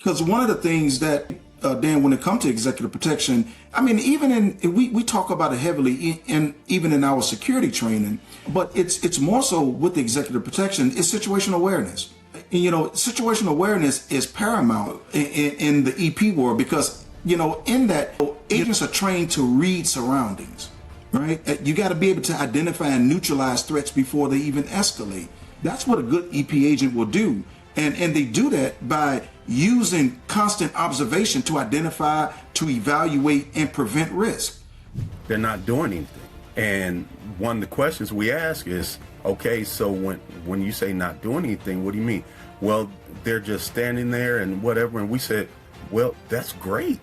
Because one of the things that, Dan, when it comes to executive protection, I mean, we talk about it heavily even in our security training, but it's more so with the executive protection, it's situational awareness. And, situational awareness is paramount in the EP world because, in that, agents are trained to read surroundings, right? You got to be able to identify and neutralize threats before they even escalate. That's what a good EP agent will do. And they do that by using constant observation to identify, to evaluate, and prevent risk. They're not doing anything. And one of the questions we ask is, okay, so when you say not doing anything, what do you mean? Well, they're just standing there and whatever. And we said, well, that's great,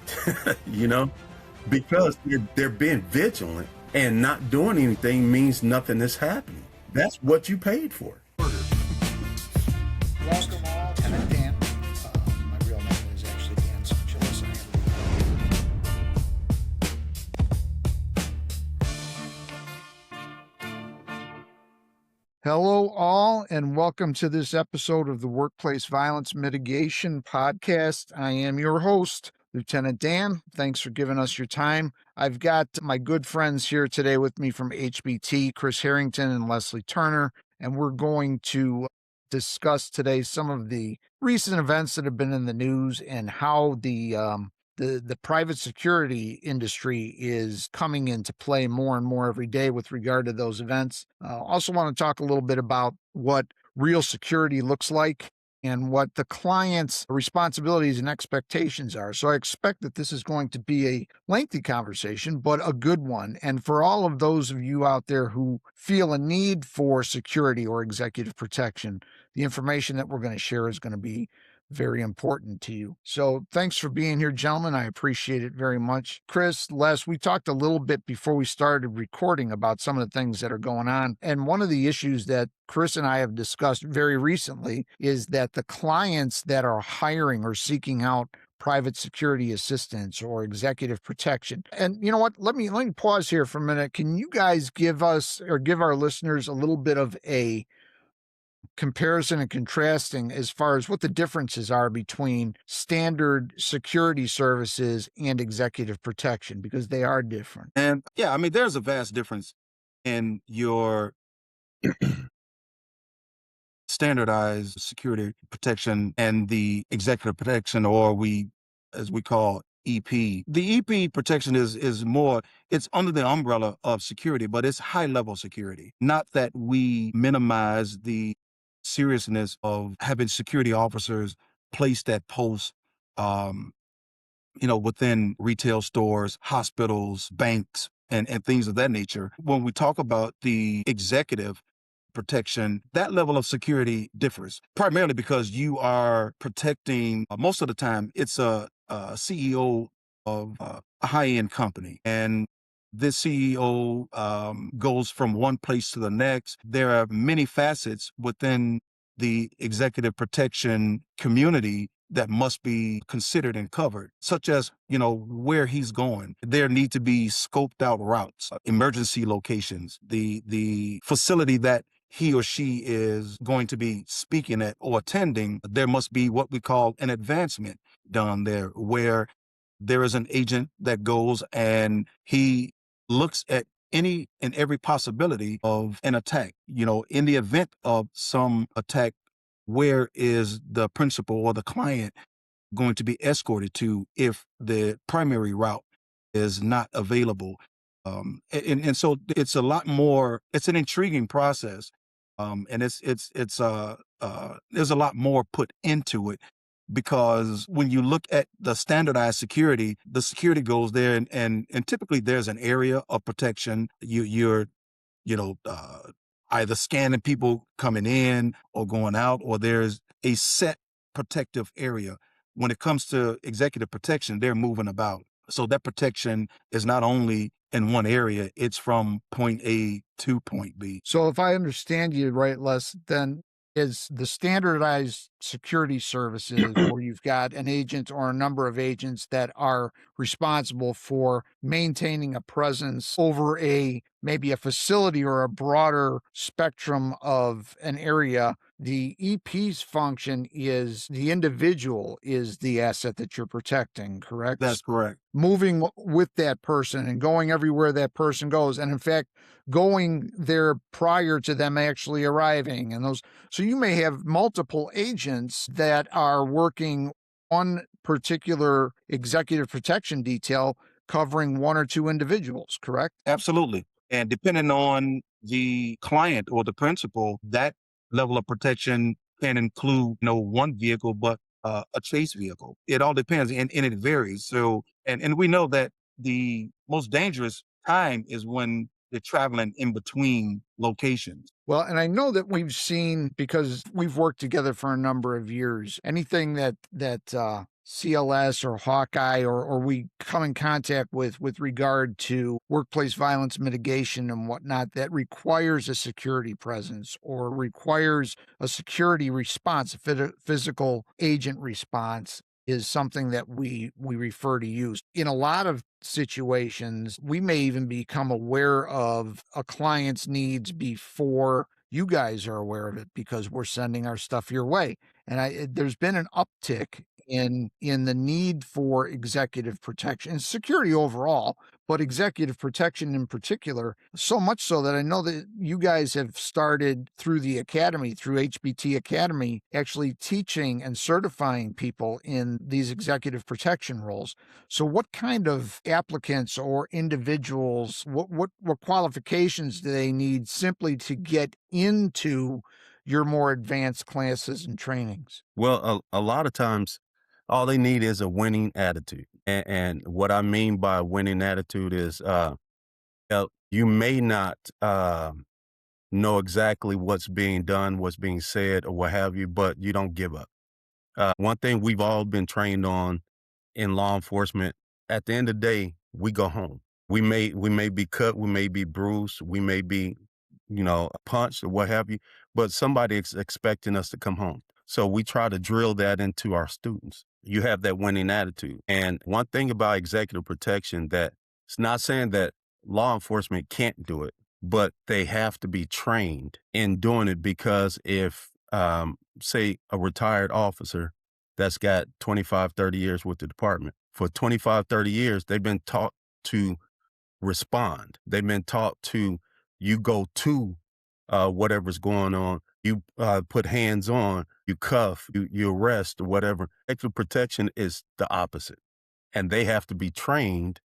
because they're being vigilant, and not doing anything means nothing is happening. That's what you paid for. Welcome all, Lieutenant Dan. My real name is actually Dan Sanchilis. Hello all, and welcome to this episode of the Workplace Violence Mitigation Podcast. I am your host, Lieutenant Dan. Thanks for giving us your time. I've got my good friends here today with me from HBT, Chris Harrington and Leslie Turner, and we're going to discuss today some of the recent events that have been in the news and how the private security industry is coming into play more and more every day with regard to those events. Also want to talk a little bit about what real security looks like and what the client's responsibilities and expectations are. So I expect that this is going to be a lengthy conversation, but a good one. And for all of those of you out there who feel a need for security or executive protection, the information that we're going to share is going to be very important to you. So thanks for being here, gentlemen. I appreciate it very much. Chris, Les, we talked a little bit before we started recording about some of the things that are going on. And one of the issues that Chris and I have discussed very recently is that the clients that are hiring or seeking out private security assistance or executive protection. And you know what? Let me pause here for a minute. Can you guys give us or give our listeners a little bit of a comparison and contrasting as far as what the differences are between standard security services and executive protection, because they are different? And yeah, I mean, there's a vast difference in your standardized security protection and the executive protection, or as we call EP. The EP protection is more, it's under the umbrella of security, but it's high level security. Not that we minimize the seriousness of having security officers placed at posts, within retail stores, hospitals, banks, and things of that nature. When we talk about the executive protection, that level of security differs primarily because you are protecting, most of the time, it's a CEO of a high-end company. And this CEO goes from one place to the next. There are many facets within the executive protection community that must be considered and covered, such as, where he's going. There need to be scoped out routes, emergency locations, the facility that he or she is going to be speaking at or attending. There must be what we call an advancement done there, where there is an agent that goes and he looks at any and every possibility of an attack. In the event of some attack, where is the principal or the client going to be escorted to if the primary route is not available? And so it's a lot more, it's an intriguing process. And there's a lot more put into it, because when you look at the standardized security, the security goes there and typically there's an area of protection. You're either scanning people coming in or going out, or there's a set protective area. When it comes to executive protection, they're moving about. So that protection is not only in one area, it's from point A to point B. So if I understand you right, Les, then is the standardized security services where you've got an agent or a number of agents that are responsible for maintaining a presence over maybe a facility or a broader spectrum of an area The EP's function is the individual is the asset that you're protecting, correct? That's correct. Moving with that person and going everywhere that person goes. And in fact, going there prior to them actually arriving and those. So you may have multiple agents that are working one particular executive protection detail covering one or two individuals, correct? Absolutely. And depending on the client or the principal, that level of protection can include, one vehicle, but a chase vehicle. It all depends and it varies. So, and we know that the most dangerous time is when they're traveling in between locations. Well, and I know that we've seen because we've worked together for a number of years. Anything that CLS or Hawkeye or we come in contact with regard to workplace violence mitigation and whatnot that requires a security presence or requires a security response, a physical agent response is something that we refer to use. In a lot of situations, we may even become aware of a client's needs before you guys are aware of it because we're sending our stuff your way. And there's been an uptick in the need for executive protection and security overall, but executive protection in particular, so much so that I know that you guys have started through the academy, through HBT Academy, actually teaching and certifying people in these executive protection roles. So what kind of applicants or individuals, what qualifications do they need simply to get into your more advanced classes and trainings? Well, a lot of times, all they need is a winning attitude. And what I mean by a winning attitude is you may not know exactly what's being done, what's being said, or what have you, but you don't give up. One thing we've all been trained on in law enforcement, at the end of the day, we go home. We may be cut, we may be bruised, we may be, punched or what have you, but somebody is expecting us to come home. So we try to drill that into our students. You have that winning attitude. And one thing about executive protection that it's not saying that law enforcement can't do it, but they have to be trained in doing it because if say a retired officer that's got 25, 30 years with the department. For 25, 30 years, they've been taught to respond. They've been taught to, you go to whatever's going on. You put hands on, you cuff, you arrest or whatever. Executive protection is the opposite. And they have to be trained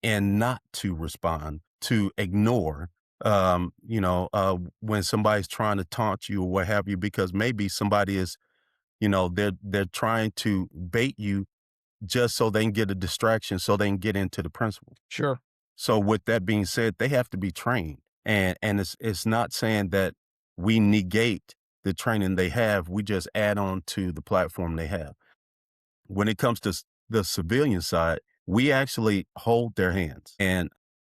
and not to respond, to ignore, when somebody's trying to taunt you or what have you, because maybe somebody is they're trying to bait you just so they can get a distraction so they can get into the principal. Sure. So with that being said, they have to be trained. And it's not saying that we negate the training they have. We just add on to the platform they have. When it comes to the civilian side, we actually hold their hands. And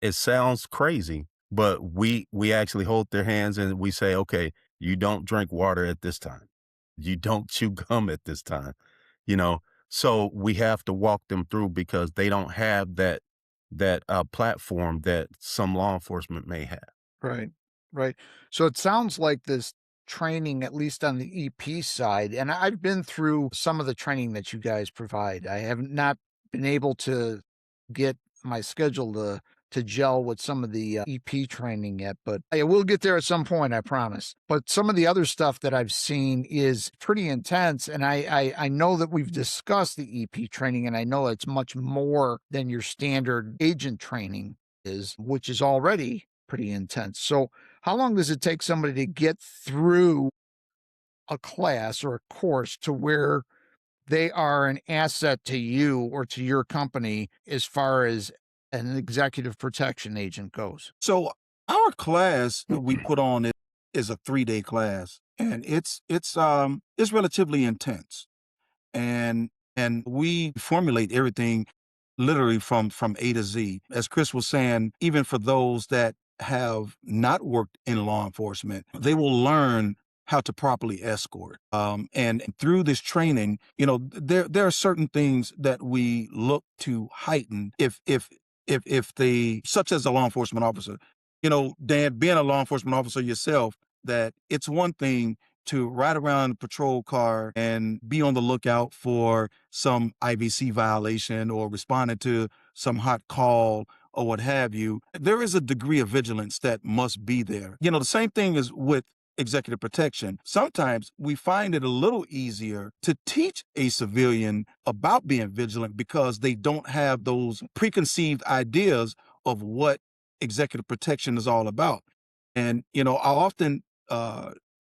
it sounds crazy, but we actually hold their hands and we say, okay, you don't drink water at this time. You don't chew gum at this time, you know? So we have to walk them through because they don't have that platform that some law enforcement may have. Right. Right. So it sounds like this training, at least on the EP side, and I've been through some of the training that you guys provide. I have not been able to get my schedule to gel with some of the EP training yet, but I will get there at some point, I promise. But some of the other stuff that I've seen is pretty intense, and I know that we've discussed the EP training, and I know it's much more than your standard agent training is, which is already pretty intense. So, how long does it take somebody to get through a class or a course to where they are an asset to you or to your company as far as an executive protection agent goes? So our class that we put on is a 3-day class, and it's relatively intense. And we formulate everything literally from A to Z. As Chris was saying, even for those that have not worked in law enforcement, they will learn how to properly escort. And through this training, there are certain things that we look to heighten if they, such as a law enforcement officer, Dan, being a law enforcement officer yourself, that it's one thing to ride around a patrol car and be on the lookout for some IVC violation or responding to some hot call or what have you. There is a degree of vigilance that must be there. The same thing is with executive protection. Sometimes we find it a little easier to teach a civilian about being vigilant because they don't have those preconceived ideas of what executive protection is all about. And, I often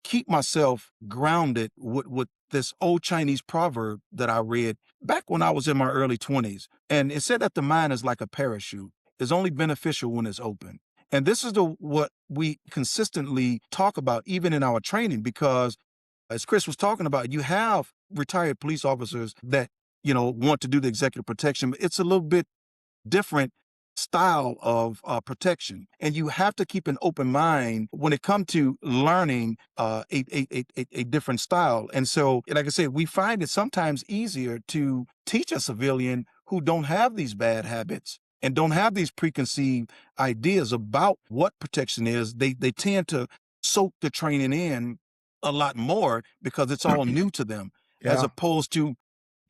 keep myself grounded with this old Chinese proverb that I read back when I was in my early 20s. And it said that the mind is like a parachute, it's only beneficial when it's open. And this is what we consistently talk about, even in our training, because as Chris was talking about, you have retired police officers that, want to do the executive protection, but it's a little bit different style of protection. And you have to keep an open mind when it comes to learning a different style. And so, like I said, we find it sometimes easier to teach a civilian who don't have these bad habits and don't have these preconceived ideas about what protection is. They tend to soak the training in a lot more because it's all new to them, as Yeah. opposed to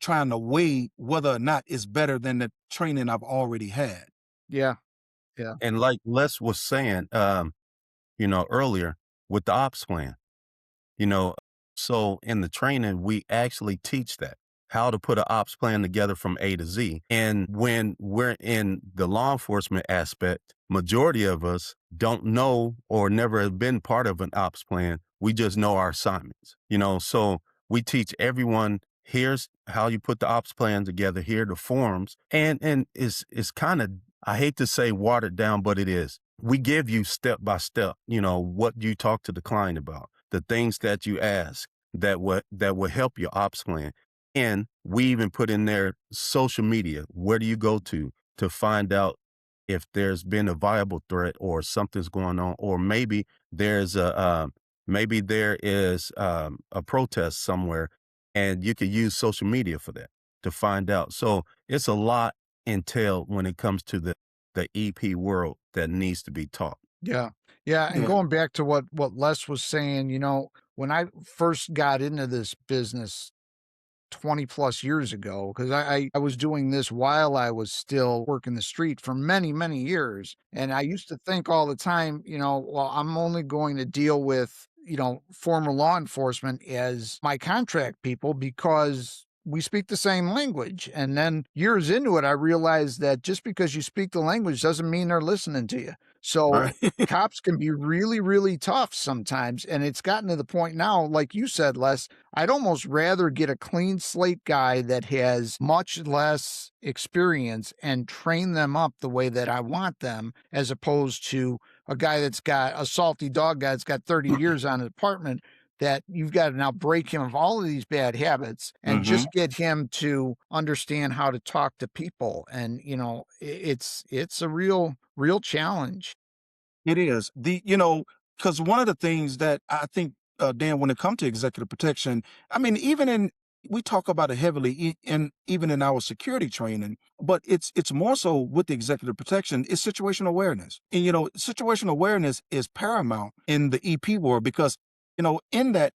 trying to weigh whether or not it's better than the training I've already had. Yeah. Yeah. And like Les was saying, earlier with the ops plan, you know, so in the training, we actually teach that how to put an ops plan together from A to Z. And when we're in the law enforcement aspect, majority of us don't know or never have been part of an ops plan. We just know our assignments, so we teach everyone, here's how you put the ops plan together, here are the forms. And it's kind of, I hate to say watered down, but it is. We give you step by step, what you talk to the client about, the things that you ask that will help your ops plan. And we even put in there social media. Where do you go to find out if there's been a viable threat or something's going on, or maybe there's maybe there is a protest somewhere, and you could use social media for that to find out. So it's a lot entailed when it comes to the EP world that needs to be taught. Yeah. Yeah. And Yeah. going back to what Les was saying, when I first got into this business 20 plus years ago, because I was doing this while I was still working the street for many, many years. And I used to think all the time, well, I'm only going to deal with, former law enforcement as my contract people because we speak the same language. And then years into it, I realized that just because you speak the language doesn't mean they're listening to you. So Right. cops can be really, really tough sometimes. And it's gotten to the point now, like you said, Les, I'd almost rather get a clean slate guy that has much less experience and train them up the way that I want them, as opposed to a guy that's got a salty dog guy that's got 30 years on an department that you've got to now break him of all of these bad habits and Hmm. just get him to understand how to talk to people. And, it's a real challenge. It is because one of the things that I think, Dan, when it comes to executive protection, I mean, we talk about it heavily even in our security training, but it's more so with the executive protection. It's situational awareness, and situational awareness is paramount in the EP world because in that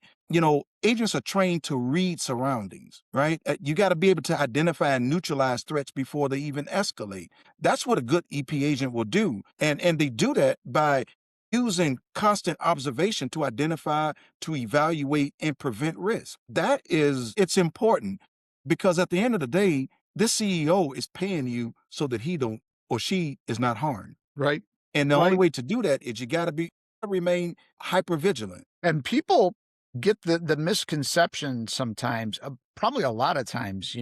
agents are trained to read surroundings, right? You got to be able to identify and neutralize threats before they even escalate. That's what a good EP agent will do. And they do that by using constant observation to identify, to evaluate, and prevent risk. It's important because at the end of the day, this CEO is paying you so that he don't or she is not harmed. Right. And the only Right. way to do that is you got to remain hyper vigilant. And people get the misconception sometimes, probably a lot of times,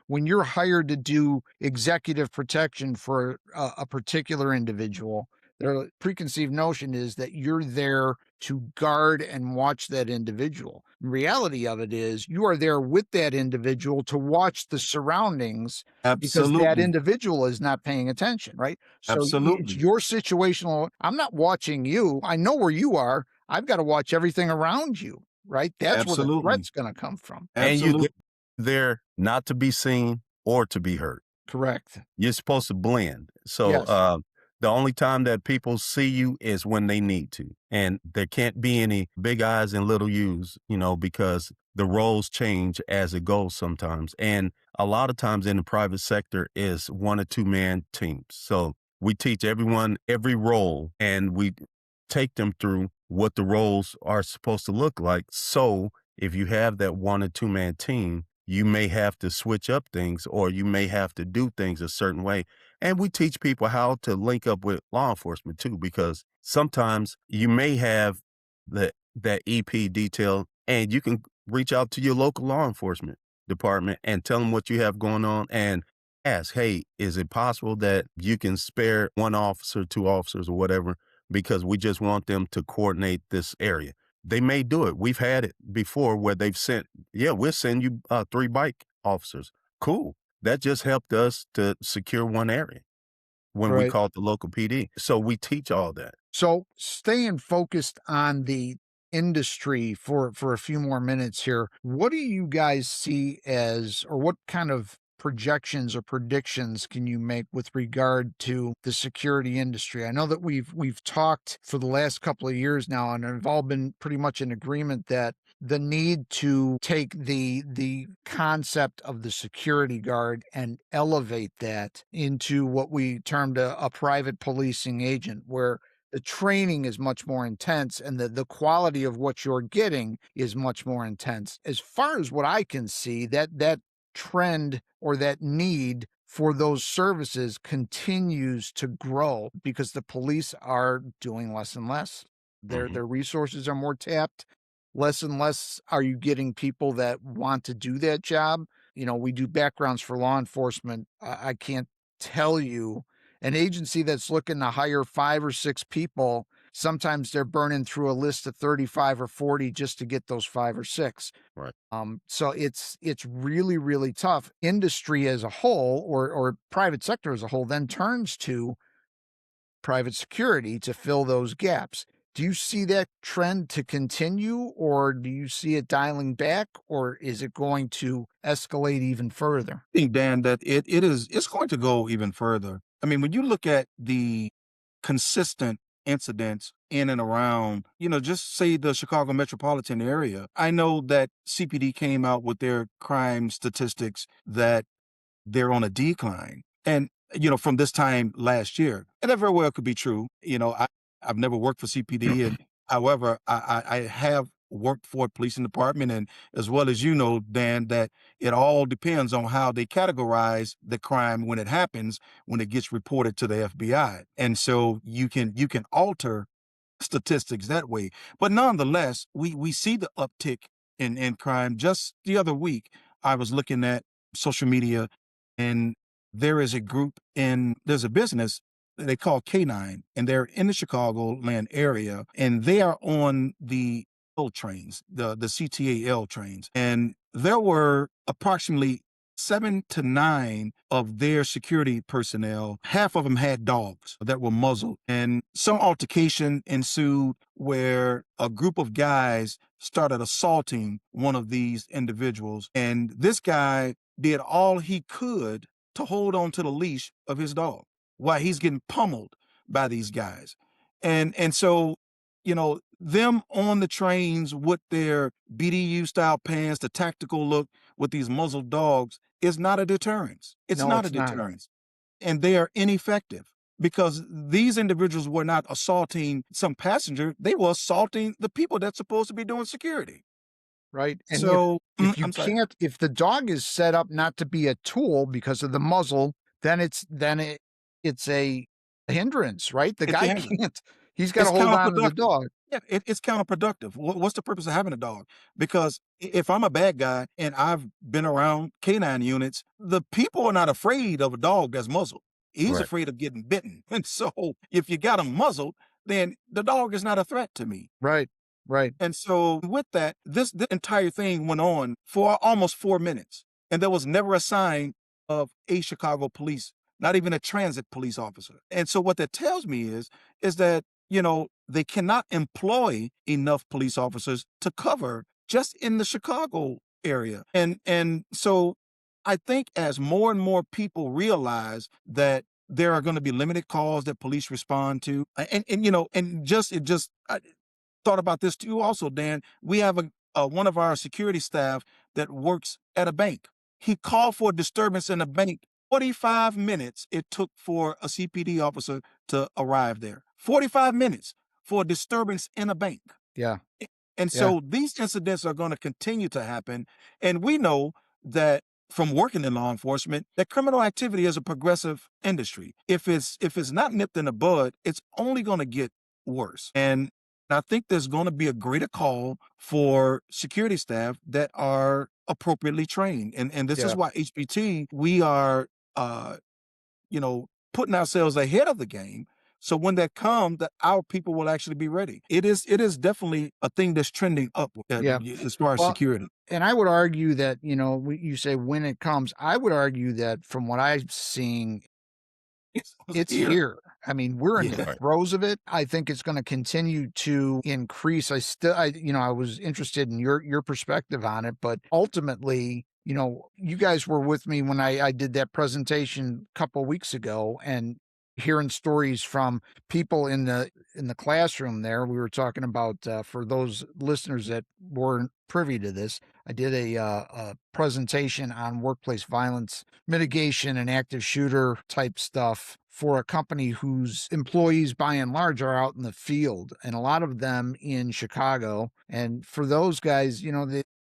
when you're hired to do executive protection for a particular individual, their preconceived notion is that you're there to guard and watch that individual. The reality of it is you are there with that individual to watch the surroundings because that Absolutely. individual is not paying attention, right? So it's Absolutely. your situational. I'm not watching you. I know where you are. I've got to watch everything around you, right? That's where the Absolutely. threat's going to come from. And you Absolutely. there not to be seen or to be heard. Correct. You're supposed to blend. So Yes. The only time that people see you is when they need to. And there can't be any big eyes and little U's, because the roles change as it goes sometimes. And a lot of times in the private sector is 1 or 2 man teams. So we teach everyone every role and we take them through what the roles are supposed to look like. So if you have that 1 or 2 man team, you may have to switch up things or you may have to do things a certain way. And we teach people how to link up with law enforcement too, because sometimes you may have that EP detail and you can reach out to your local law enforcement department and tell them what you have going on and ask, hey, is it possible that you can spare 1 officer, 2 officers or whatever, because we just want them to coordinate this area. They may do it. We've had it before where they've sent, yeah, we'll send you 3 bike officers. Cool. That just helped us to secure one area when we Right. called the local PD. So we teach all that. So staying focused on the industry for a few more minutes here, what do you guys see as, or what kind of projections or predictions can you make with regard to the security industry? I know that we've talked for the last couple of years now, and have all been pretty much in agreement that the need to take the concept of the security guard and elevate that into what we termed a private policing agent, where the training is much more intense and the quality of what you're getting is much more intense. As far as what I can see, that trend or that need for those services continues to grow because the police are doing less and less. Hmm. Their resources are more tapped. Less and less are you getting people that want to do that job. We do backgrounds for law enforcement. I can't tell you an agency that's looking to hire 5 or 6 people, sometimes they're burning through a list of 35 or 40 just to get those 5 or 6. Right. So it's really, really tough. Industry as a whole, or private sector as a whole, then turns to private security to fill those gaps. Do you see that trend to continue, or do you see it dialing back, or is it going to escalate even further? I think, Dan, that it's going to go even further. I mean, when you look at the consistent incidents in and around, just say the Chicago metropolitan area, I know that CPD came out with their crime statistics that they're on a decline. And, from this time last year, and that very well could be true. I've never worked for CPD. And however, I have worked for a policing department. And as well as Dan, that it all depends on how they categorize the crime when it happens, when it gets reported to the FBI. And so you can alter statistics that way. But nonetheless, we see the uptick in crime. Just the other week, I was looking at social media, and there's a business that they call K9, and they're in the Chicagoland area, and they are on the L trains, the CTAL trains. And there were approximately 7 to 9 of their security personnel. Half of them had dogs that were muzzled. And some altercation ensued where a group of guys started assaulting one of these individuals. And this guy did all he could to hold on to the leash of his dog while he's getting pummeled by these guys. And so, them on the trains with their BDU style pants, the tactical look with these muzzled dogs is not a deterrence. It's No, not a it's not. deterrence. And they are ineffective because these individuals were not assaulting some passenger. They were assaulting the people that's supposed to be doing security. Right. And So if I'm sorry. if the dog is set up not to be a tool because of the muzzle, then it's a hindrance, right? The It's a guy hindrance. can't, he's got to It's hold on to the counterproductive. dog. Yeah, it's counterproductive. What's the purpose of having a dog? Because if I'm a bad guy and I've been around canine units, the people are not afraid of a dog that's muzzled. He's Right. afraid of getting bitten. And so if you got him muzzled, then the dog is not a threat to me. Right. Right. And so with that, this entire thing went on for almost 4 minutes. And there was never a sign of a Chicago police, not even a transit police officer. And so what that tells me is that, they cannot employ enough police officers to cover just in the Chicago area. And so I think as more and more people realize that there are going to be limited calls that police respond to. And you know, and just it just I thought about this too also, Dan. We have one of our security staff that works at a bank. He called for a disturbance in a bank. 45 minutes it took for a CPD officer to arrive there. 45 minutes for a disturbance in a bank. Yeah. And Yeah. so these incidents are going to continue to happen. And we know that from working in law enforcement, that criminal activity is a progressive industry. If it's not nipped in the bud, it's only going to get worse. And I think there's going to be a greater call for security staff that are appropriately trained. And this is Yeah. why HBT, we are putting ourselves ahead of the game. So when that comes, that our people will actually be ready. It is definitely a thing that's trending up Yeah. as far as Well, security. and I would argue that, you say when it comes, I would argue that from what I'm seeing, it's here. I mean, we're in the Yeah. throes of it. I think it's going to continue to increase. I was interested in your perspective on it, but ultimately, you guys were with me when I did that presentation a couple weeks ago, and hearing stories from people in the classroom there. We were talking about, for those listeners that weren't privy to this, I did a presentation on workplace violence mitigation and active shooter type stuff for a company whose employees by and large are out in the field, and a lot of them in Chicago. And for those guys,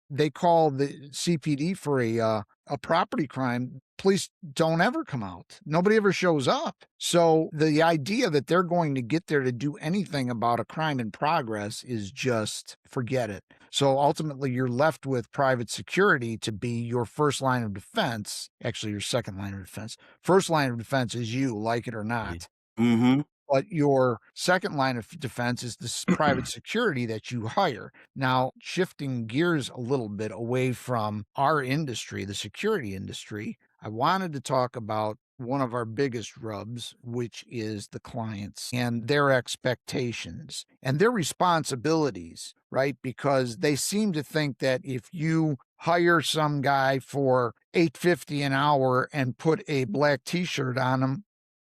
they call the CPD for a property crime. Police don't ever come out. Nobody ever shows up. So the idea that they're going to get there to do anything about a crime in progress is just forget it. So ultimately, you're left with private security to be your first line of defense. Actually, your second line of defense. First line of defense is you, like it or not. Mm-hmm. But your second line of defense is this private security that you hire. Now, shifting gears a little bit away from our industry, the security industry, I wanted to talk about one of our biggest rubs, which is the clients and their expectations and their responsibilities, right? Because they seem to think that if you hire some guy for $8.50 an hour and put a black t-shirt on him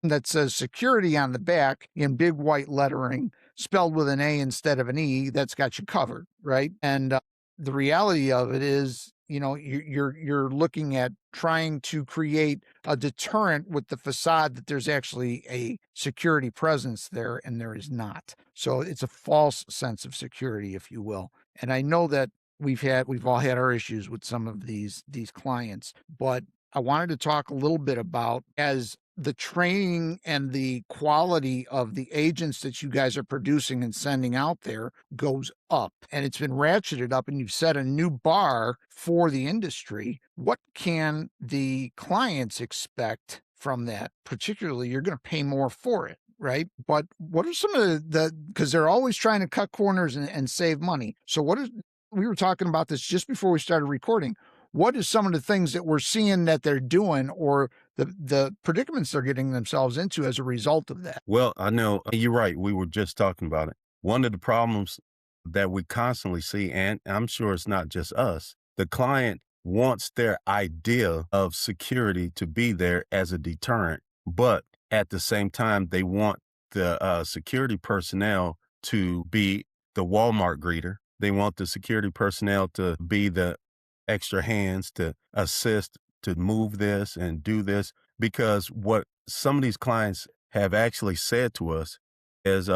that says security on the back in big white lettering, spelled with an A instead of an E, that's got you covered, right? And the reality of it is, you're looking at trying to create a deterrent with the facade that there's actually a security presence there, and there is not. So it's a false sense of security, if you will. And I know that we've all had our issues with some of these clients, but I wanted to talk a little bit about, as the training and the quality of the agents that you guys are producing and sending out there goes up, and it's been ratcheted up, and you've set a new bar for the industry. What can the clients expect from that? Particularly, you're going to pay more for it, right? But what are some of because they're always trying to cut corners and save money. So we were talking about this just before we started recording. What is some of the things that we're seeing that they're doing, or the predicaments they're getting themselves into as a result of that? Well, I know you're right. We were just talking about it. One of the problems that we constantly see, and I'm sure it's not just us, the client wants their idea of security to be there as a deterrent, but at the same time, they want the security personnel to be the Walmart greeter. They want the security personnel to be the extra hands to assist to move this and do this, because what some of these clients have actually said to us is,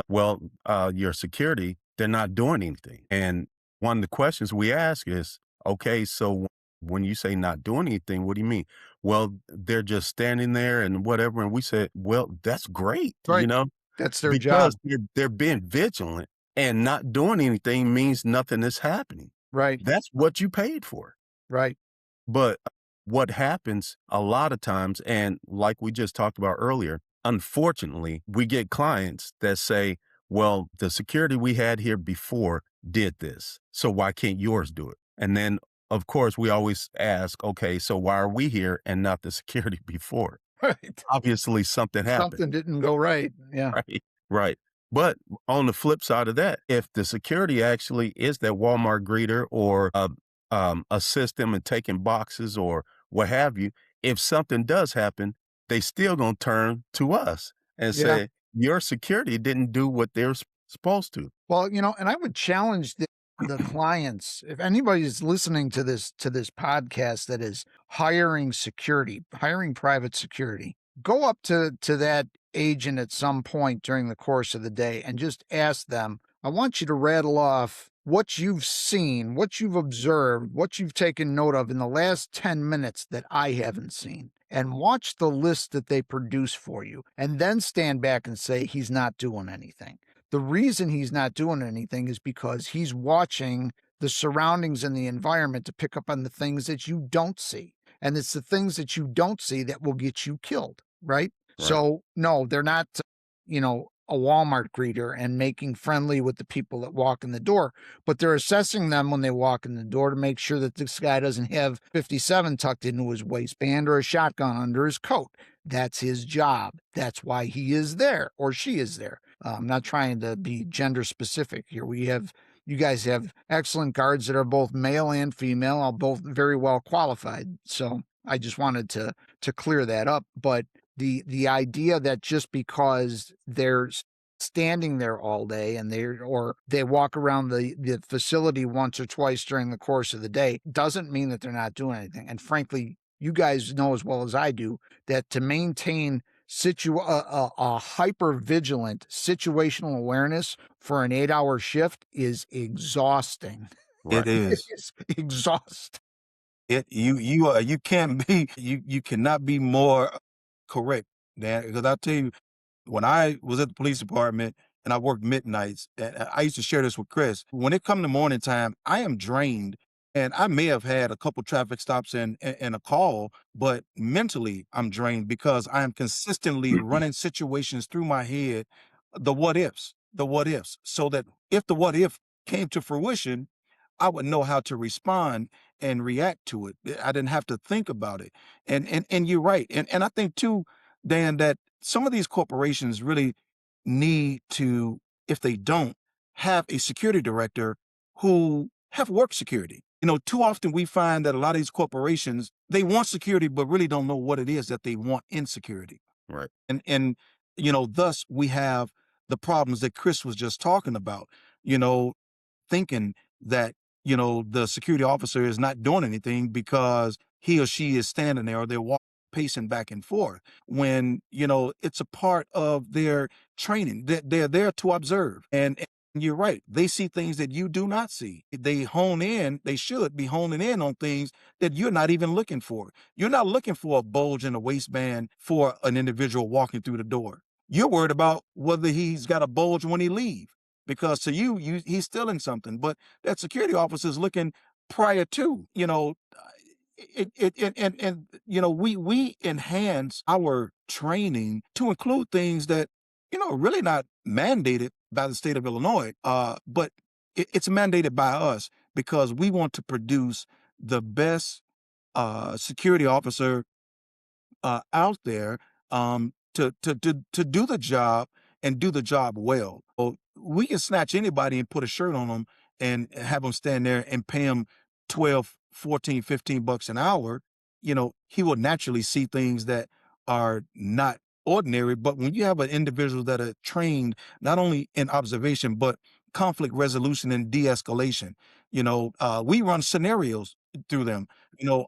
your security, they're not doing anything. And one of the questions we ask is, okay, so when you say not doing anything, what do you mean? Well, they're just standing there and whatever. And we said, well, that's great, Right. That's their job. because they're being vigilant, and not doing anything means nothing is happening. Right. That's what you paid for. Right. But what happens a lot of times, and like we just talked about earlier, unfortunately, we get clients that say, well, the security we had here before did this, so why can't yours do it? And then, of course, we always ask, okay, so why are we here and not the security before? Right. Obviously, something happened. Something didn't go right. Yeah. Right. Right. But on the flip side of that, if the security actually is that Walmart greeter, or assist them in taking boxes or what have you, if something does happen, they still gonna turn to us and Yeah. say, your security didn't do what they're supposed to. Well, and I would challenge the clients, if anybody's listening to this podcast that is hiring security, hiring private security, go up to that agent at some point during the course of the day and just ask them, I want you to rattle off what you've seen, what you've observed, what you've taken note of in the last 10 minutes that I haven't seen. And watch the list that they produce for you. And then stand back and say, he's not doing anything. The reason he's not doing anything is because he's watching the surroundings and the environment to pick up on the things that you don't see. And it's the things that you don't see that will get you killed, right? Right. So, no, they're not, a Walmart greeter and making friendly with the people that walk in the door, but they're assessing them when they walk in the door to make sure that this guy doesn't have 57 tucked into his waistband or a shotgun under his coat. That's his job. That's why he is there or she is there. I'm not trying to be gender specific here. You guys have excellent guards that are both male and female, all both very well qualified. So I just wanted to clear that up. But the idea that just because they're standing there all day and they walk around the facility once or twice during the course of the day doesn't mean that they're not doing anything. And frankly, you guys know as well as I do that to maintain a hyper vigilant situational awareness for an 8-hour shift is exhausting. Right. It It is. is exhausting. You can't be you cannot be more correct, Dan. Because I'll tell you, when I was at the police department and I worked midnights, and I used to share this with Chris. When it come to morning time, I am drained, and I may have had a couple traffic stops and a call, but mentally I'm drained because I am consistently running situations through my head, the what ifs, so that if the what if came to fruition, I would know how to respond and react to it. I didn't have to think about it. And you're right. And I think too, Dan, that some of these corporations really need to, if they don't, have a security director who have work security. Too often we find that a lot of these corporations, they want security, but really don't know what it is that they want in security. Right. And thus we have the problems that Chris was just talking about, you know, thinking that, the security officer is not doing anything because he or she is standing there or they're pacing back and forth when, it's a part of their training. They're there to observe. And you're right. They see things that you do not see. They should be honing in on things that you're not even looking for. You're not looking for a bulge in the waistband for an individual walking through the door. You're worried about whether he's got a bulge when he leaves because to you he's stealing something. But that security officer is looking prior to, we enhance our training to include things that, really not mandated by the state of Illinois, but it's mandated by us because we want to produce the best security officer out there to do the job and do the job well. So we can snatch anybody and put a shirt on them and have them stand there and pay them 12, 14, 15 bucks an hour. He will naturally see things that are not ordinary. But when you have an individual that are trained not only in observation, but conflict resolution and de-escalation, we run scenarios through them,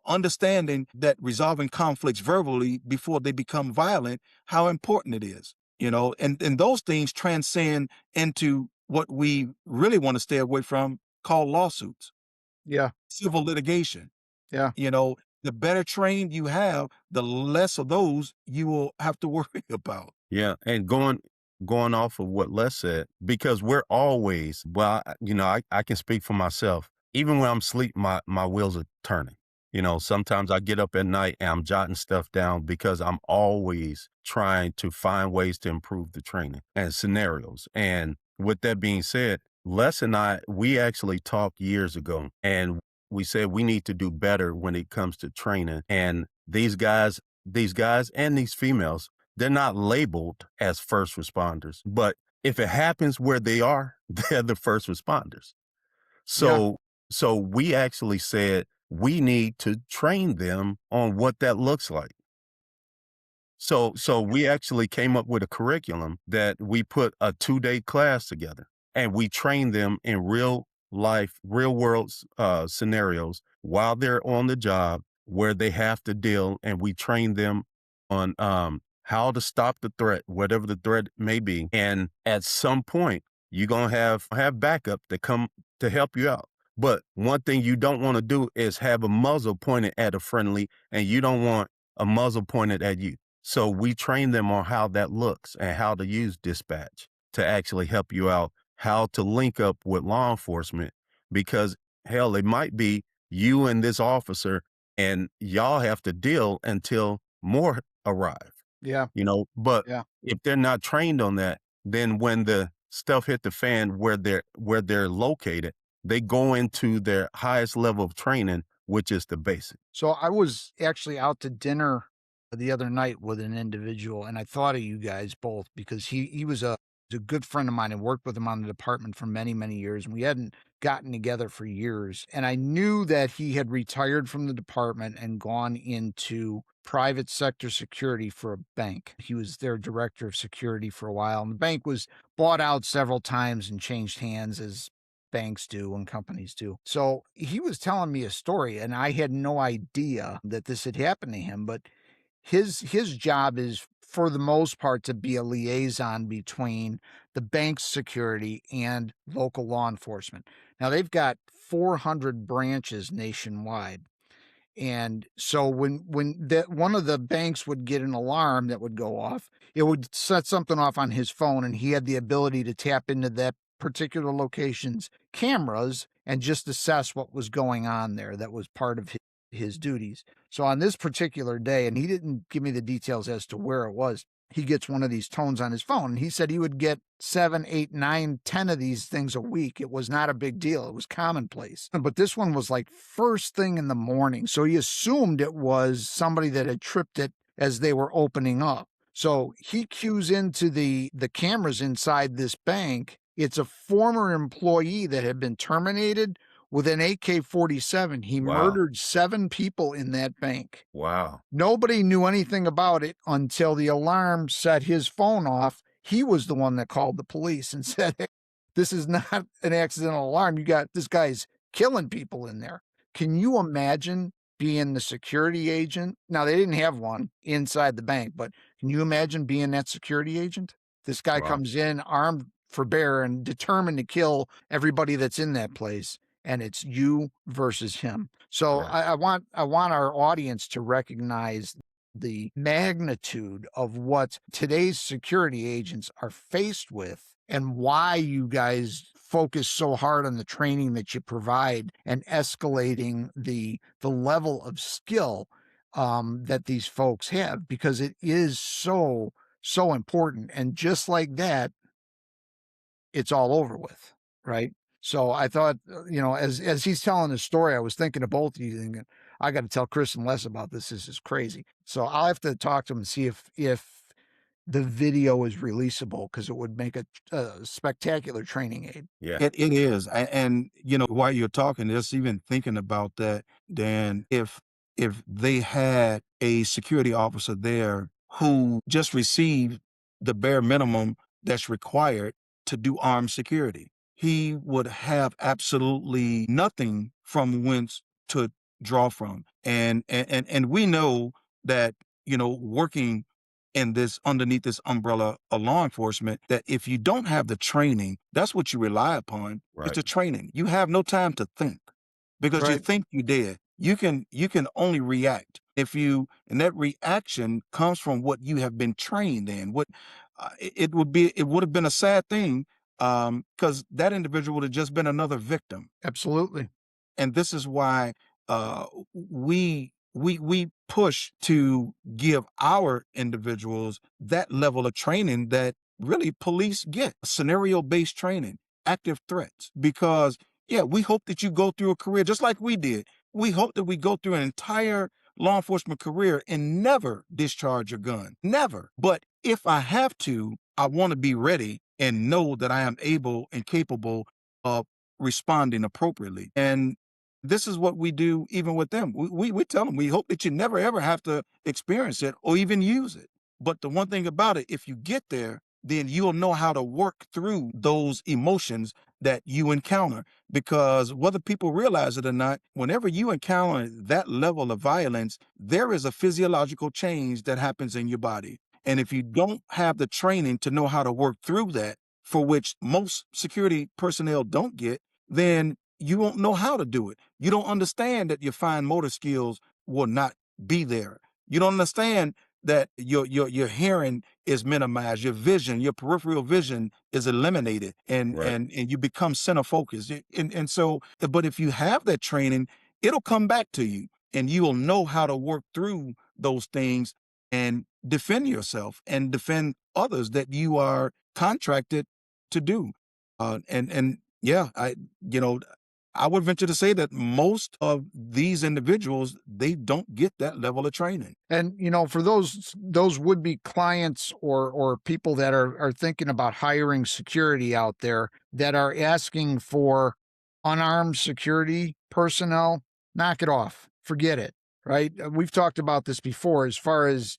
understanding that resolving conflicts verbally before they become violent, how important it is, and those things transcend into what we really want to stay away from called lawsuits, Yeah. civil litigation. Yeah. The better trained you have, the less of those you will have to worry about. Yeah, and going off of what Les said, because we're always, well, I can speak for myself. Even when I'm asleep, my wheels are turning. Sometimes I get up at night and I'm jotting stuff down because I'm always trying to find ways to improve the training and scenarios. And with that being said, Les and I, we actually talked years ago and we said we need to do better when it comes to training. And these guys and these females, they're not labeled as first responders, but if it happens where they are, they're the first responders. Yeah. So we actually said we need to train them on what that looks like. So we actually came up with a curriculum that we put a 2-day class together, and we train them in real life, real world scenarios while they're on the job where they have to deal, and we train them on how to stop the threat, whatever the threat may be. And at some point, you're gonna have backup to come to help you out. But one thing you don't want to do is have a muzzle pointed at a friendly, and you don't want a muzzle pointed at you. So we train them on how that looks and how to use dispatch to actually help you out, how to link up with law enforcement, because hell, it might be you and this officer and y'all have to deal until more arrive, Yeah. but Yeah. if they're not trained on that, then when the stuff hit the fan where they're located, they go into their highest level of training, which is the basic. So I was actually out to dinner the other night with an individual, and I thought of you guys both because he was a good friend of mine and worked with him on the department for many, many years. And we hadn't gotten together for years. And I knew that he had retired from the department and gone into private sector security for a bank. He was their director of security for a while. And the bank was bought out several times and changed hands as banks do and companies do. So he was telling me a story, and I had no idea that this had happened to him. But his job is for the most part to be a liaison between the bank's security and local law enforcement. Now they've got 400 branches nationwide. And so when that one of the banks would get an alarm that would go off, it would set something off on his phone, and he had the ability to tap into that particular location's cameras and just assess what was going on there. That was part of his duties. So on this particular day, and he didn't give me the details as to where it was, he gets one of these tones on his phone. And he said he would get 7, 8, 9, 10 of these things a week. It was not a big deal. It was commonplace. But this one was like first thing in the morning. So he assumed it was somebody that had tripped it as they were opening up. So he cues into the cameras inside this bank. It's a former employee that had been terminated with an AK-47. He Wow. murdered 7 people in that bank. Wow. Nobody knew anything about it until the alarm set his phone off. He was the one that called the police and said, "Hey, this is not an accidental alarm. You got this guy's killing people in there." Can you imagine being the security agent? Now, they didn't have one inside the bank, but can you imagine being that security agent? This guy Wow. comes in armed for bear and determined to kill everybody that's in that place, and it's you versus him. So Yeah. I want our audience to recognize the magnitude of what today's security agents are faced with and why you guys focus so hard on the training that you provide and escalating the level of skill that these folks have, because it is so important. And just like that, it's all over with, right? So I thought, as he's telling his story, I was thinking of both of you, thinking, I got to tell Chris and Les about this. This is crazy. So I'll have to talk to him and see if the video is releasable, because it would make a spectacular training aid. Yeah. It is. And while you're talking, just even thinking about that, Dan, if they had a security officer there who just received the bare minimum that's required to do armed security, he would have absolutely nothing from whence to draw from. And we know that, working in this underneath this umbrella of law enforcement, that if you don't have the training, that's what you rely upon, is Right. the training. You have no time to think, because you Right. think you're dead. You can only react. And that reaction comes from what you have been trained in. What it would have been a sad thing, because that individual would have just been another victim. Absolutely. And this is why we push to give our individuals that level of training that really police get, scenario based training, active threats. Because yeah, we hope that you go through a career just like we did. We hope that we go through an entire law enforcement career and never discharge your gun, never. But if I have to, I want to be ready and know that I am able and capable of responding appropriately. And this is what we do even with them. We tell them, we hope that you never ever have to experience it or even use it. But the one thing about it, if you get there, then you'll know how to work through those emotions that you encounter. Because whether people realize it or not, whenever you encounter that level of violence, there is a physiological change that happens in your body. And if you don't have the training to know how to work through that, for which most security personnel don't get, then you won't know how to do it. You don't understand that your fine motor skills will not be there. You don't understand that your hearing is minimized, your vision, your peripheral vision is eliminated, and Right. and you become center focused. And so, but if you have that training, it'll come back to you, and you will know how to work through those things and defend yourself and defend others that you are contracted to do. And yeah, you know I would venture to say that most of these individuals, they don't get that level of training. And for those would be clients or people that are thinking about hiring security out there that are asking for unarmed security personnel, knock it off. Forget it. Right? We've talked about this before as far as,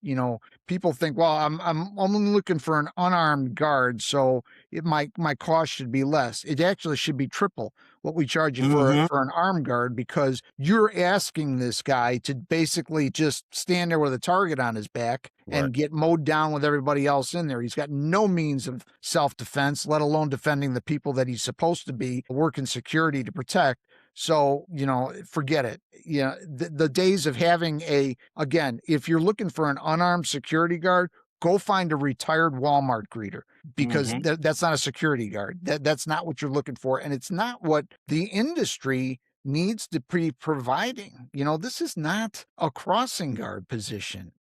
people think, well, I'm only looking for an unarmed guard, so my cost should be less. It actually should be triple what we charge you Hmm. for an armed guard, because you're asking this guy to basically just stand there with a target on his back Right. and get mowed down with everybody else in there. He's got no means of self-defense, let alone defending the people that he's supposed to be working security to protect. So, forget it. The days of having again, if you're looking for an unarmed security guard, go find a retired Walmart greeter, because Hmm. that's not a security guard. That's not what you're looking for. And it's not what the industry needs to be providing. This is not a crossing guard position.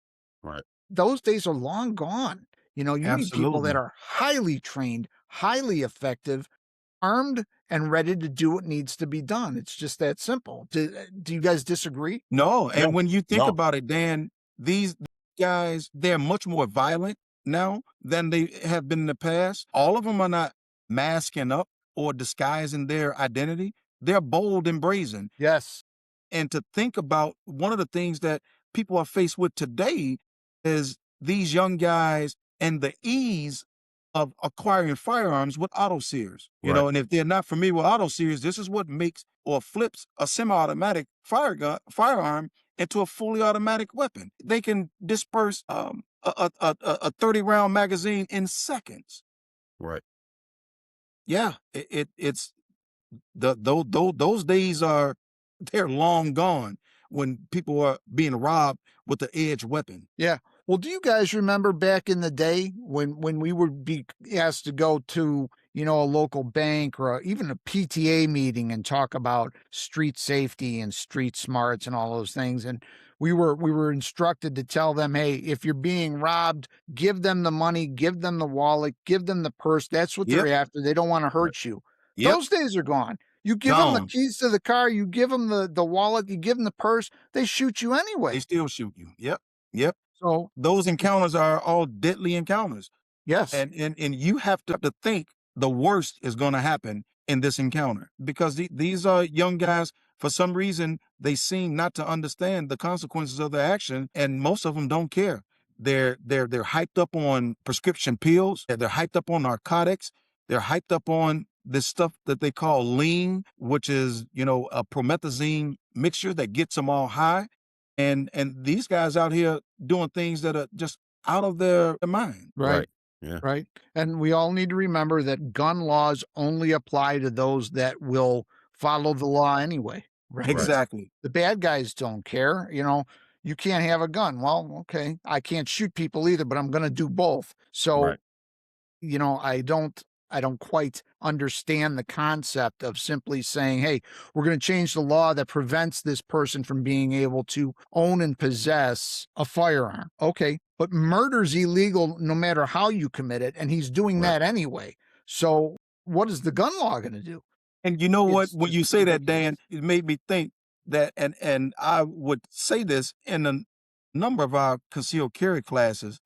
Right. Those days are long gone. You need people that Absolutely. are highly trained, highly effective, armed, and ready to do what needs to be done. It's just that simple. Do you guys disagree? No, and No. when you think No. about it, Dan, these guys, they're much more violent now than they have been in the past. All of them are not masking up or disguising their identity. They're bold and brazen. Yes. And to think about, one of the things that people are faced with today is these young guys and the ease of acquiring firearms with auto sears. Right. And if they're not familiar with auto sears, this is what makes or flips a semi-automatic firearm into a fully automatic weapon. They can disperse a 30-round magazine in seconds. Right. Yeah, it's those days are, they're long gone, when people are being robbed with the edge weapon. Yeah. Well, do you guys remember back in the day when we would be asked to go to, a local bank or even a PTA meeting and talk about street safety and street smarts and all those things, and we were instructed to tell them, hey, if you're being robbed, give them the money, give them the wallet, give them the purse. That's what they're Yep, after. They don't want to Right. hurt you. yep, Those days are gone. You give them the gone. keys to the car, you give them the wallet, you give them the purse, they shoot you They anyway. still shoot you. Yep, yep. So, Those encounters are all deadly encounters. yes. And you have to think the worst is going to happen in this encounter, because these are young guys. For some reason, they seem not to understand the consequences of their action, and most of them don't care. They're hyped up on prescription pills. They're hyped up on narcotics. They're hyped up on this stuff that they call lean, which is a promethazine mixture that gets them all high. And these guys out here doing things that are just out of their mind. Right. Right. Yeah. Right. And we all need to remember that gun laws only apply to those that will follow the law anyway. Right. Right. Exactly. The bad guys don't care. You can't have a gun. Well, okay. I can't shoot people either, but I'm going to do both. So, Right. I don't quite understand the concept of simply saying, hey, we're going to change the law that prevents this person from being able to own and possess a firearm. Okay, but murder's illegal no matter how you commit it, and he's doing Right. that anyway. So what is the gun law going to do? And you know what? It's When just you say that, ridiculous. Dan, it made me think that, and I would say this in a number of our concealed carry classes.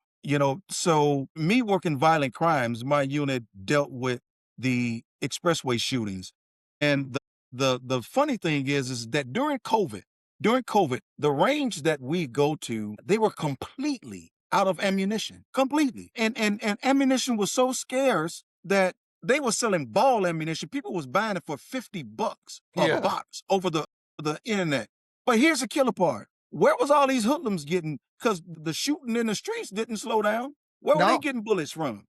So me working violent crimes, my unit dealt with the expressway shootings, and the funny thing is that during COVID, the range that we go to, they were completely out of ammunition completely. And ammunition was so scarce that they were selling ball ammunition. People was buying it for $50 a Yeah. box over the internet. But here's the killer part. Where was all these hoodlums getting? Because the shooting in the streets didn't slow down. Where were they No. getting bullets from?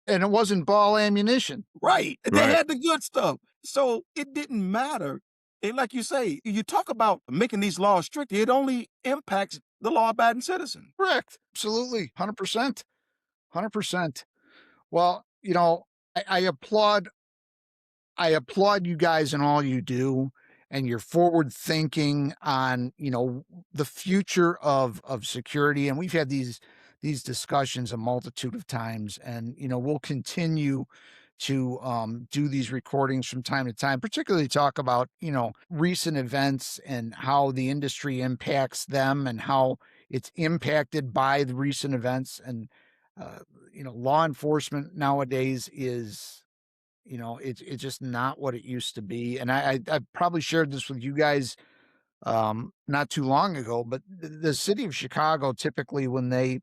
And it wasn't ball ammunition. Right. They Right. had the good stuff. So it didn't matter. And like you say, you talk about making these laws strict, it only impacts the law abiding citizen. Correct. Absolutely. 100%. 100%. Well, you know, I applaud you guys and all you do, and you're forward thinking on, you know, the future of security. And we've had these discussions a multitude of times, and you know, we'll continue to do these recordings from time to time, particularly talk about, you know, recent events and how the industry impacts them and how it's impacted by the recent events. And uh, you know, law enforcement nowadays is, you know, it's just not what it used to be. And I probably shared this with you guys not too long ago, but the city of Chicago, typically when they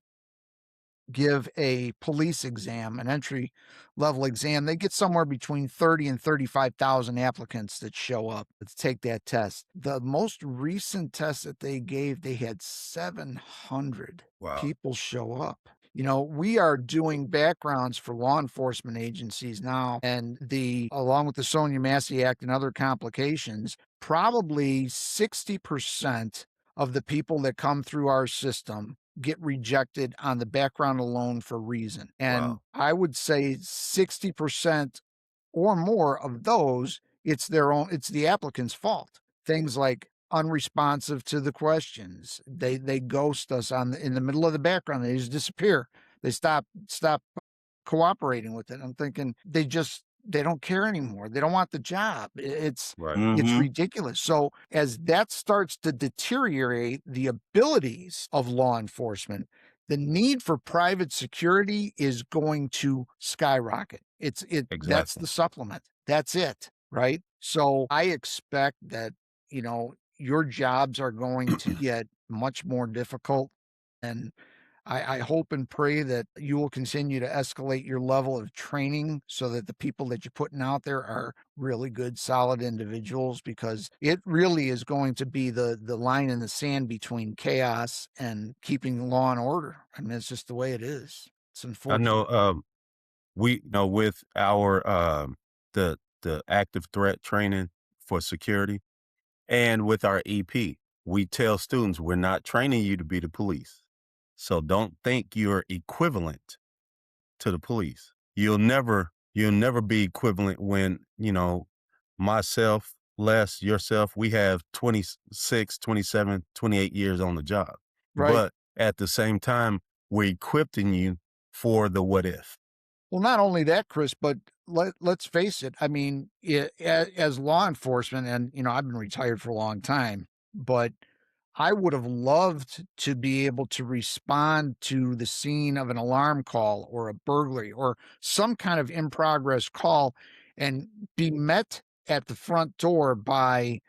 give a police exam, an entry level exam, they get somewhere between 30 and 35,000 applicants that show up to take that test. The most recent test that they gave, they had 700 Wow. people show up. You know, we are doing backgrounds for law enforcement agencies now, and along with the Sonia Massey Act and other complications, probably 60% of the people that come through our system get rejected on the background alone for reason. And Wow. I would say 60% or more of those, it's the applicant's fault. Things like unresponsive to the questions. They ghost us in the middle of the background. They just disappear. They stop cooperating with it. I'm thinking they don't care anymore. They don't want the job. Right. It's Mm-hmm. ridiculous. So as that starts to deteriorate the abilities of law enforcement, the need for private security is going to skyrocket. That's Exactly. the supplement. That's it, right? So I expect that, you know, your jobs are going to get much more difficult, and I hope and pray that you will continue to escalate your level of training so that the people that you're putting out there are really good, solid individuals, because it really is going to be the line in the sand between chaos and keeping law and order. I mean, it's just the way it is. It's I unfortunate. know we know with our the active threat training for security and with our EP, we tell students we're not training you to be the police. So don't think you're equivalent to the police. You'll never be equivalent when, you know, myself, Les, yourself, we have 26, 27, 28 years on the job. Right. But at the same time, we're equipping you for the what if. Well, not only that, Chris, but let's face it. I mean, as law enforcement, and you know, I've been retired for a long time, but I would have loved to be able to respond to the scene of an alarm call or a burglary or some kind of in progress call and be met at the front door by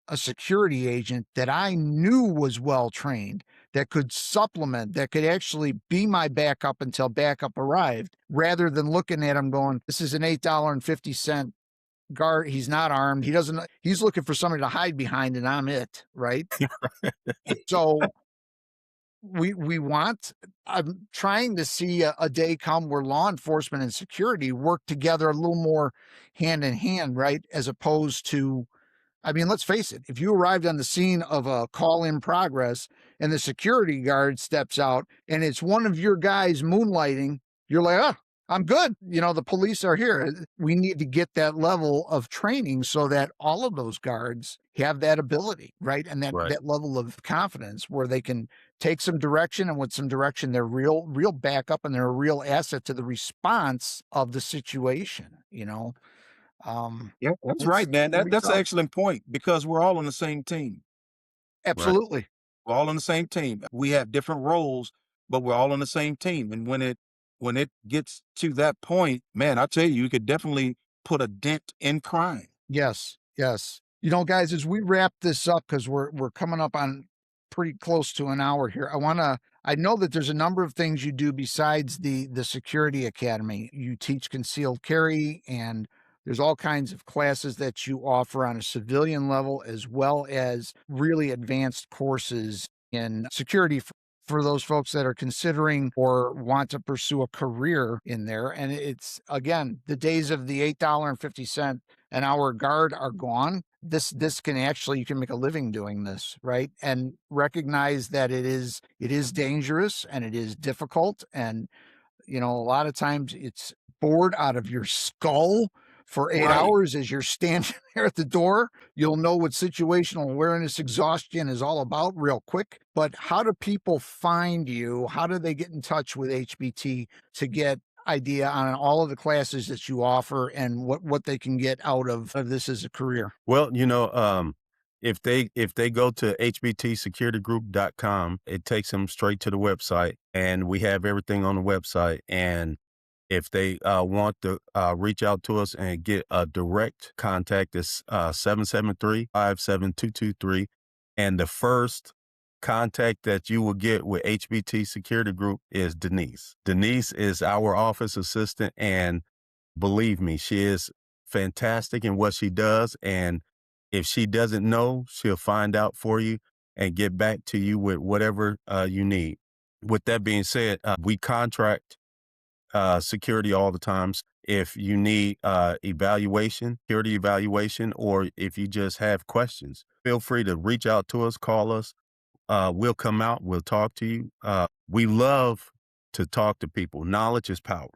a security agent that I knew was well trained, that could supplement, that could actually be my backup until backup arrived, rather than looking at him going, this is an $8.50 guard. He's not armed. He's looking for somebody to hide behind, and I'm it. Right. So I'm trying to see a day come where law enforcement and security work together a little more hand in hand, right? As opposed to, I mean, let's face it, if you arrived on the scene of a call in progress and the security guard steps out and it's one of your guys moonlighting, you're like, oh, I'm good. You know, the police are here. We need to get that level of training so that all of those guards have that ability, right? And Right. that level of confidence where they can take some direction, and with some direction, they're real backup and they're a real asset to the response of the situation, you know? Yeah, that's It's right, man. gonna be That's an tough. excellent point because we're all on the same team. Right. Absolutely. We're all on the same team. We have different roles, but we're all on the same team. And when it gets to that point, man, I tell you, you could definitely put a dent in crime. Yes, yes. You know, guys, as we wrap this up, because we're coming up on pretty close to an hour here, I know that there's a number of things you do besides the security academy. You teach concealed carry, and there's all kinds of classes that you offer on a civilian level, as well as really advanced courses in security for those folks that are considering or want to pursue a career in there. And it's, again, the days of the $8.50 an hour guard are gone. This can actually, you can make a living doing this, right? And recognize that it is dangerous and it is difficult, and a lot of times it's bored out of your skull for 8 hours as you're standing there at the door. You'll know what situational awareness exhaustion is all about real quick. But how do people find you? How do they get in touch with HBT to get idea on all of the classes that you offer and what they can get out of this as a career? Well, if they go to hbtsecurity.group.com, it takes them straight to the website, and we have everything on the website. And if they want to reach out to us and get a direct contact, it's 773-57223. And the first contact that you will get with HBT Security Group is Denise. Denise is our office assistant, and believe me, she is fantastic in what she does. And if she doesn't know, she'll find out for you and get back to you with whatever you need. With that being said, we contract security all the times. If you need security evaluation, or if you just have questions, feel free to reach out to us, call us. We'll come out, we'll talk to you. We love to talk to people. Knowledge is power.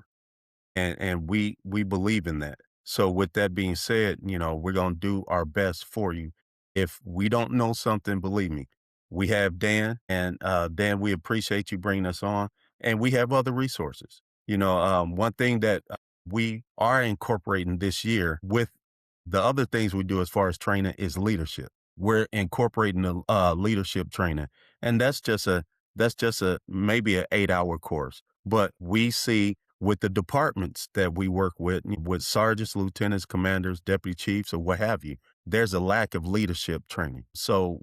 And we believe in that. So with that being said, we're going to do our best for you. If we don't know something, believe me, we have Dan, and Dan, we appreciate you bringing us on, and we have other resources. One thing that we are incorporating this year with the other things we do as far as training is leadership. We're incorporating the leadership training, and that's just a maybe an 8-hour course. But we see with the departments that we work with sergeants, lieutenants, commanders, deputy chiefs, or what have you, there's a lack of leadership training. So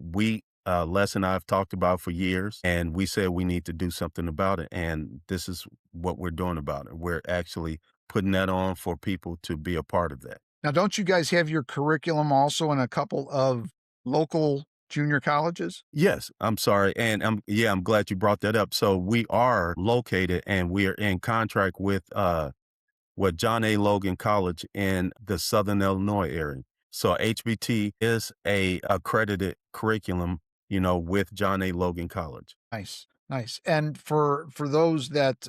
Les and I have talked about for years, and we said we need to do something about it. And this is what we're doing about it. We're actually putting that on for people to be a part of that. Now, don't you guys have your curriculum also in a couple of local junior colleges? Yes, I'm sorry. And I'm glad you brought that up. So we are located, and we are in contract with John A. Logan College in the Southern Illinois area. So HBT is a accredited curriculum, with John A. Logan College. Nice. Nice. And for those that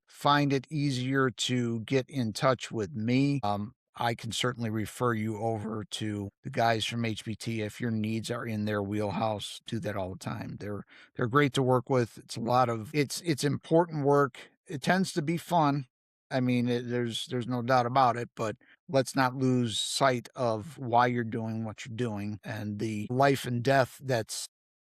find it easier to get in touch with me, I can certainly refer you over to the guys from HBT if your needs are in their wheelhouse. Do that all the time. They're great to work with. It's important work. It tends to be fun. I mean, there's no doubt about it, but let's not lose sight of why you're doing what you're doing and the life and death that's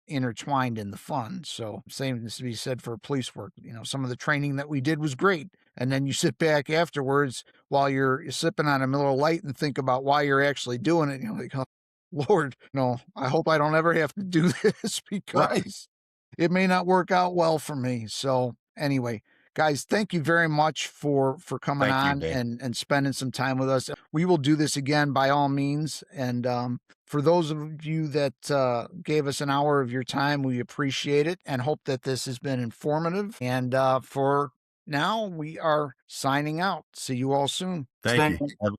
intertwined in the fun. So same is to be said for police work. Some of the training that we did was great. And then you sit back afterwards while you're sipping on a Miller Lite and think about why you're actually doing it. And you're like, oh, Lord, no, I hope I don't ever have to do this because it may not work out well for me. So anyway, guys, thank you very much for coming Thank you, on Dan. and spending some time with us. We will do this again by all means. And for those of you that gave us an hour of your time, we appreciate it and hope that this has been informative. And for now, we are signing out. See you all soon. Thank you.